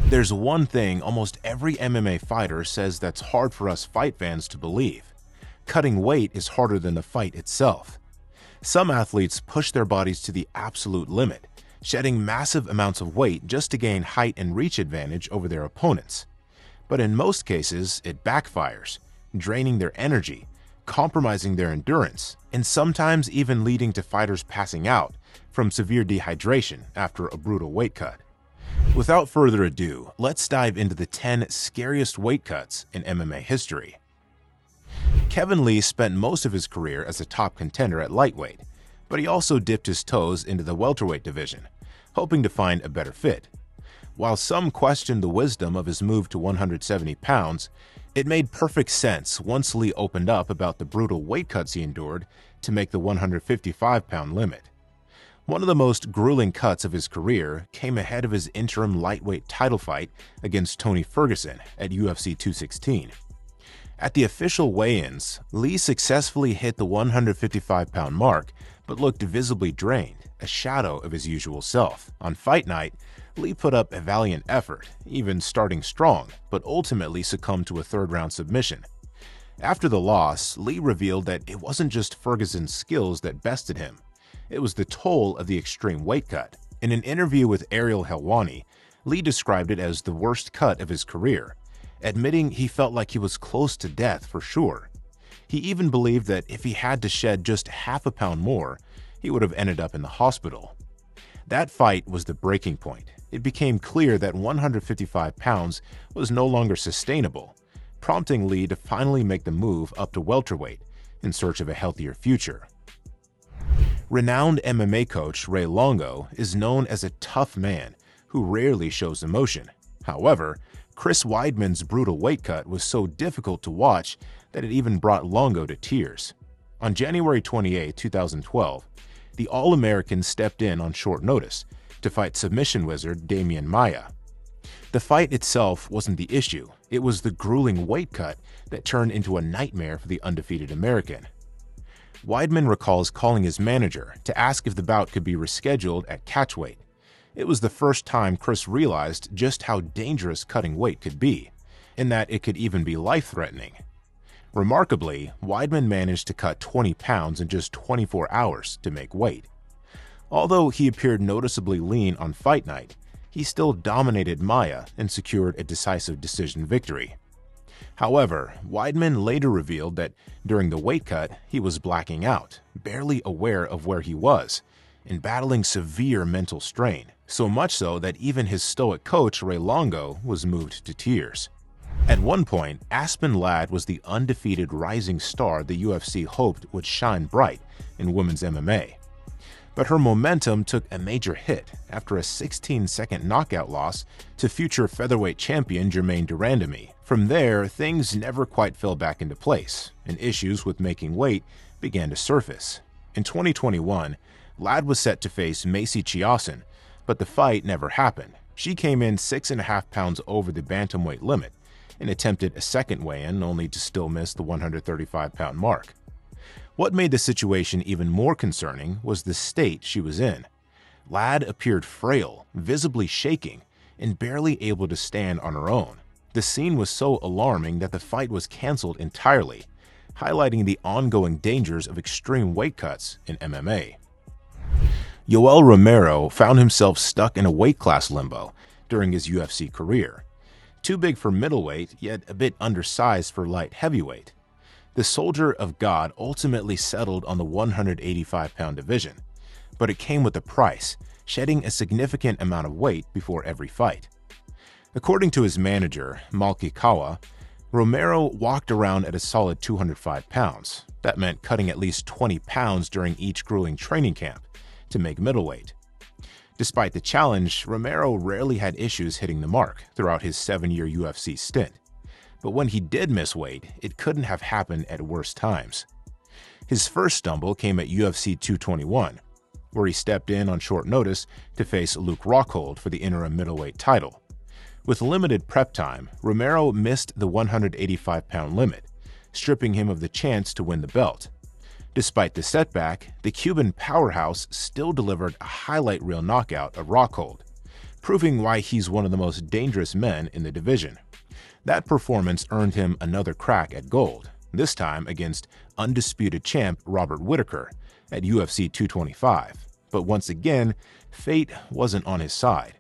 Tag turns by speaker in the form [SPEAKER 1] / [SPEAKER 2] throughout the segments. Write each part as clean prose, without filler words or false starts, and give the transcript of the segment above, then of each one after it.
[SPEAKER 1] There's one thing almost every MMA fighter says that's hard for us fight fans to believe. Cutting weight is harder than the fight itself. Some athletes push their bodies to the absolute limit, shedding massive amounts of weight just to gain height and reach advantage over their opponents. But in most cases, it backfires, draining their energy, compromising their endurance, and sometimes even leading to fighters passing out from severe dehydration after a brutal weight cut. Without further ado, let's dive into the 10 scariest weight cuts in MMA history. Kevin Lee spent most of his career as a top contender at lightweight, but he also dipped his toes into the welterweight division, hoping to find a better fit. While some questioned the wisdom of his move to 170 pounds, it made perfect sense once Lee opened up about the brutal weight cuts he endured to make the 155-pound limit. One of the most grueling cuts of his career came ahead of his interim lightweight title fight against Tony Ferguson at UFC 216. At the official weigh-ins, Lee successfully hit the 155-pound mark but looked visibly drained, a shadow of his usual self. On fight night, Lee put up a valiant effort, even starting strong, but ultimately succumbed to a third-round submission. After the loss, Lee revealed that it wasn't just Ferguson's skills that bested him. It was the toll of the extreme weight cut. In an interview with Ariel Helwani, Lee described it as the worst cut of his career, admitting he felt like he was close to death for sure. He even believed that if he had to shed just half a pound more, he would have ended up in the hospital. That fight was the breaking point. It became clear that 155 pounds was no longer sustainable, prompting Lee to finally make the move up to welterweight in search of a healthier future. Renowned MMA coach Ray Longo is known as a tough man who rarely shows emotion. However, Chris Weidman's brutal weight cut was so difficult to watch that it even brought Longo to tears. On January 28, 2012, the All-American stepped in on short notice to fight submission wizard Demian Maia. The fight itself wasn't the issue, it was the grueling weight cut that turned into a nightmare for the undefeated American. Weidman recalls calling his manager to ask if the bout could be rescheduled at catchweight. It was the first time Chris realized just how dangerous cutting weight could be, and that it could even be life-threatening. Remarkably, Weidman managed to cut 20 pounds in just 24 hours to make weight. Although he appeared noticeably lean on fight night, he still dominated Maia and secured a decisive decision victory. However, Weidman later revealed that during the weight cut, he was blacking out, barely aware of where he was, and battling severe mental strain, so much so that even his stoic coach Ray Longo was moved to tears. At one point, Aspen Ladd was the undefeated rising star the UFC hoped would shine bright in women's MMA. But her momentum took a major hit after a 16-second knockout loss to future featherweight champion Germaine de Randamie. From there, things never quite fell back into place, and issues with making weight began to surface. In 2021, Ladd was set to face Macy Chiasson, but the fight never happened. She came in 6.5 pounds over the bantamweight limit and attempted a second weigh-in only to still miss the 135-pound mark. What made the situation even more concerning was the state she was in. Ladd appeared frail, visibly shaking, and barely able to stand on her own. The scene was so alarming that the fight was canceled entirely, highlighting the ongoing dangers of extreme weight cuts in MMA. Yoel Romero found himself stuck in a weight class limbo during his UFC career. Too big for middleweight, yet a bit undersized for light heavyweight. The Soldier of God ultimately settled on the 185-pound division, but it came with a price, shedding a significant amount of weight before every fight. According to his manager, Malki Kawa, Romero walked around at a solid 205 pounds. That meant cutting at least 20 pounds during each grueling training camp to make middleweight. Despite the challenge, Romero rarely had issues hitting the mark throughout his 7-year UFC stint. But when he did miss weight, it couldn't have happened at worse times. His first stumble came at UFC 221, where he stepped in on short notice to face Luke Rockhold for the interim middleweight title. With limited prep time, Romero missed the 185-pound limit, stripping him of the chance to win the belt. Despite the setback, the Cuban powerhouse still delivered a highlight reel knockout of Rockhold, proving why he's one of the most dangerous men in the division. That performance earned him another crack at gold, this time against undisputed champ Robert Whittaker at UFC 225. But once again, fate wasn't on his side.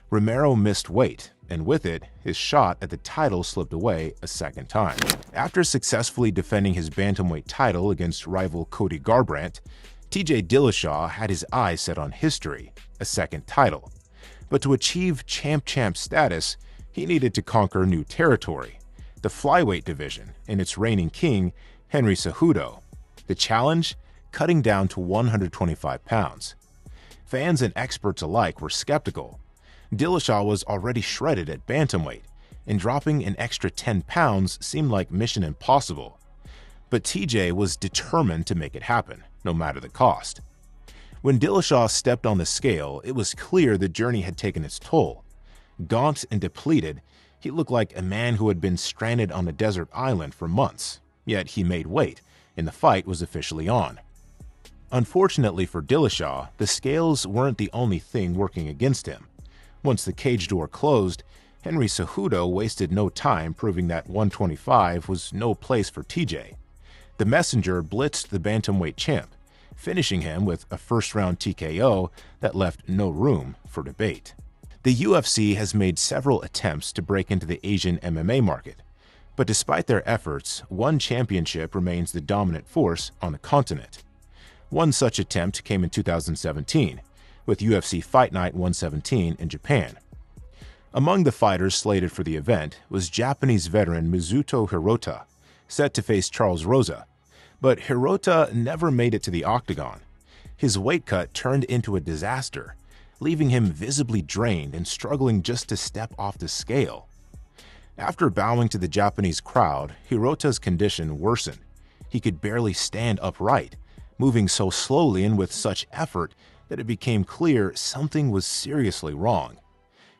[SPEAKER 1] Romero missed weight, and with it, his shot at the title slipped away a second time. After successfully defending his bantamweight title against rival Cody Garbrandt, TJ Dillashaw had his eyes set on history, a second title. But to achieve champ status, he needed to conquer new territory, the flyweight division, and its reigning king, Henry Cejudo. The challenge? Cutting down to 125 pounds. Fans and experts alike were skeptical. Dillashaw was already shredded at bantamweight, and dropping an extra 10 pounds seemed like mission impossible. But TJ was determined to make it happen, no matter the cost. When Dillashaw stepped on the scale, it was clear the journey had taken its toll. Gaunt and depleted, he looked like a man who had been stranded on a desert island for months, yet he made weight, and the fight was officially on. Unfortunately for Dillashaw, the scales weren't the only thing working against him. Once the cage door closed, Henry Cejudo wasted no time proving that 125 was no place for TJ. The messenger blitzed the bantamweight champ, finishing him with a first-round TKO that left no room for debate. The UFC has made several attempts to break into the Asian MMA market, but despite their efforts, one championship remains the dominant force on the continent. One such attempt came in 2017, with UFC Fight Night 117 in Japan. Among the fighters slated for the event was Japanese veteran Mizuto Hirota, set to face Charles Rosa, but Hirota never made it to the octagon. His weight cut turned into a disaster, leaving him visibly drained and struggling just to step off the scale. After bowing to the Japanese crowd, Hirota's condition worsened. He could barely stand upright, moving so slowly and with such effort that it became clear something was seriously wrong.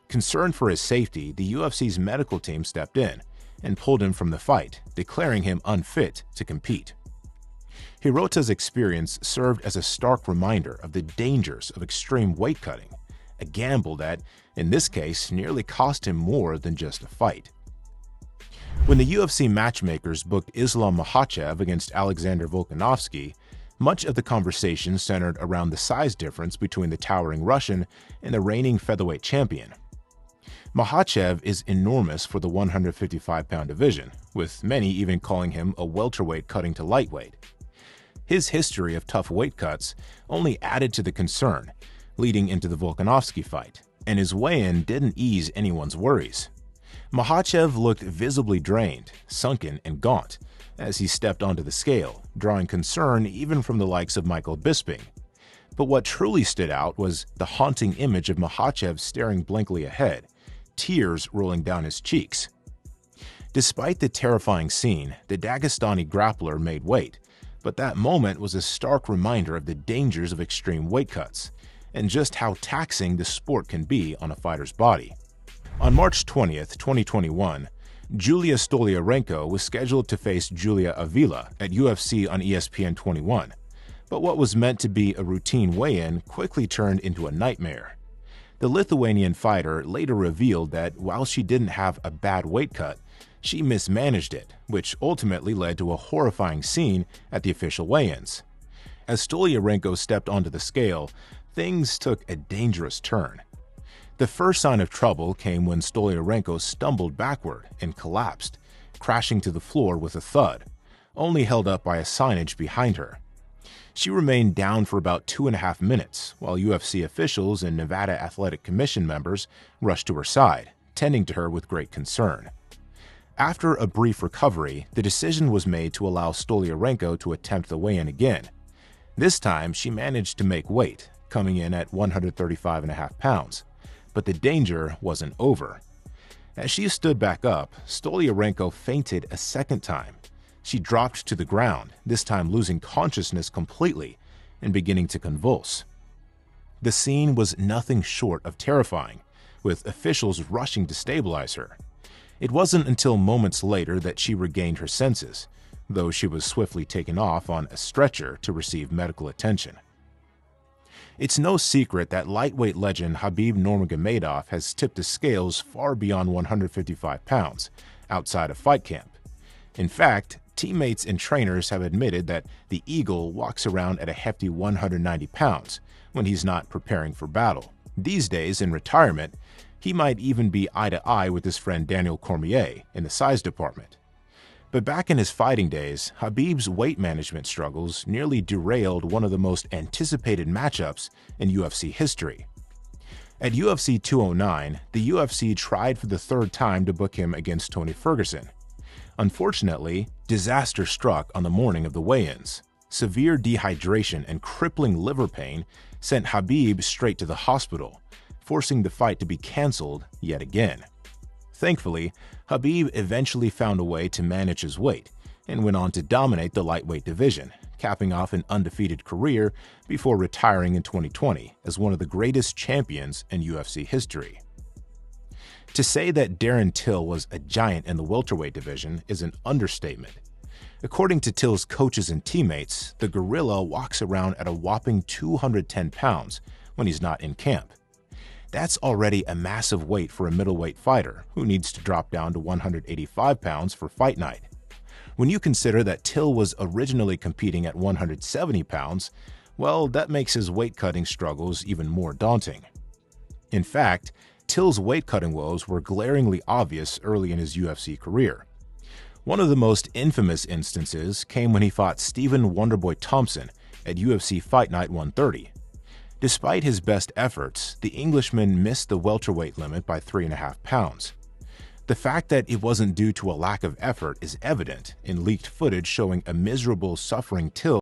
[SPEAKER 1] Concerned for his safety, the UFC's medical team stepped in and pulled him from the fight, declaring him unfit to compete. Hirota's experience served as a stark reminder of the dangers of extreme weight cutting, a gamble that, in this case, nearly cost him more than just a fight. When the UFC matchmakers booked Islam Makhachev against Alexander Volkanovski, much of the conversation centered around the size difference between the towering Russian and the reigning featherweight champion. Makhachev is enormous for the 155-pound division, with many even calling him a welterweight cutting to lightweight. His history of tough weight cuts only added to the concern, leading into the Volkanovski fight, and his weigh-in didn't ease anyone's worries. Makhachev looked visibly drained, sunken, and gaunt as he stepped onto the scale, drawing concern even from the likes of Michael Bisping. But what truly stood out was the haunting image of Makhachev staring blankly ahead, tears rolling down his cheeks. Despite the terrifying scene, the Dagestani grappler made weight, but that moment was a stark reminder of the dangers of extreme weight cuts and just how taxing the sport can be on a fighter's body. On March 20th, 2021, Julija Stoliarenko was scheduled to face Julia Avila at UFC on ESPN 21, but what was meant to be a routine weigh-in quickly turned into a nightmare. The Lithuanian fighter later revealed that while she didn't have a bad weight cut, she mismanaged it, which ultimately led to a horrifying scene at the official weigh-ins. As Stoliarenko stepped onto the scale, things took a dangerous turn. The first sign of trouble came when Stoliarenko stumbled backward and collapsed, crashing to the floor with a thud, only held up by a signage behind her. She remained down for about 2.5 minutes, while UFC officials and Nevada Athletic Commission members rushed to her side, tending to her with great concern. After a brief recovery, the decision was made to allow Stoliarenko to attempt the weigh-in again. This time, she managed to make weight, coming in at 135.5 pounds. But the danger wasn't over. As she stood back up, Stoliarenko fainted a second time. She dropped to the ground, this time losing consciousness completely and beginning to convulse. The scene was nothing short of terrifying, with officials rushing to stabilize her. It wasn't until moments later that she regained her senses, though she was swiftly taken off on a stretcher to receive medical attention. It's no secret that lightweight legend Khabib Nurmagomedov has tipped the scales far beyond 155 pounds, outside of fight camp. In fact, teammates and trainers have admitted that the Eagle walks around at a hefty 190 pounds when he's not preparing for battle. These days, in retirement, he might even be eye-to-eye with his friend Daniel Cormier in the size department. But back in his fighting days, Khabib's weight management struggles nearly derailed one of the most anticipated matchups in UFC history. At UFC 209, the UFC tried for the third time to book him against Tony Ferguson. Unfortunately, disaster struck on the morning of the weigh-ins. Severe dehydration and crippling liver pain sent Khabib straight to the hospital, forcing the fight to be cancelled yet again. Thankfully, Khabib eventually found a way to manage his weight and went on to dominate the lightweight division, capping off an undefeated career before retiring in 2020 as one of the greatest champions in UFC history. To say that Darren Till was a giant in the welterweight division is an understatement. According to Till's coaches and teammates, the gorilla walks around at a whopping 210 pounds when he's not in camp. That's already a massive weight for a middleweight fighter who needs to drop down to 185 pounds for fight night. When you consider that Till was originally competing at 170 pounds, well, that makes his weight-cutting struggles even more daunting. In fact, Till's weight-cutting woes were glaringly obvious early in his UFC career. One of the most infamous instances came when he fought Stephen Wonderboy Thompson at UFC Fight Night 130. Despite his best efforts, the Englishman missed the welterweight limit by 3.5 pounds. The fact that it wasn't due to a lack of effort is evident in leaked footage showing a miserable, suffering Till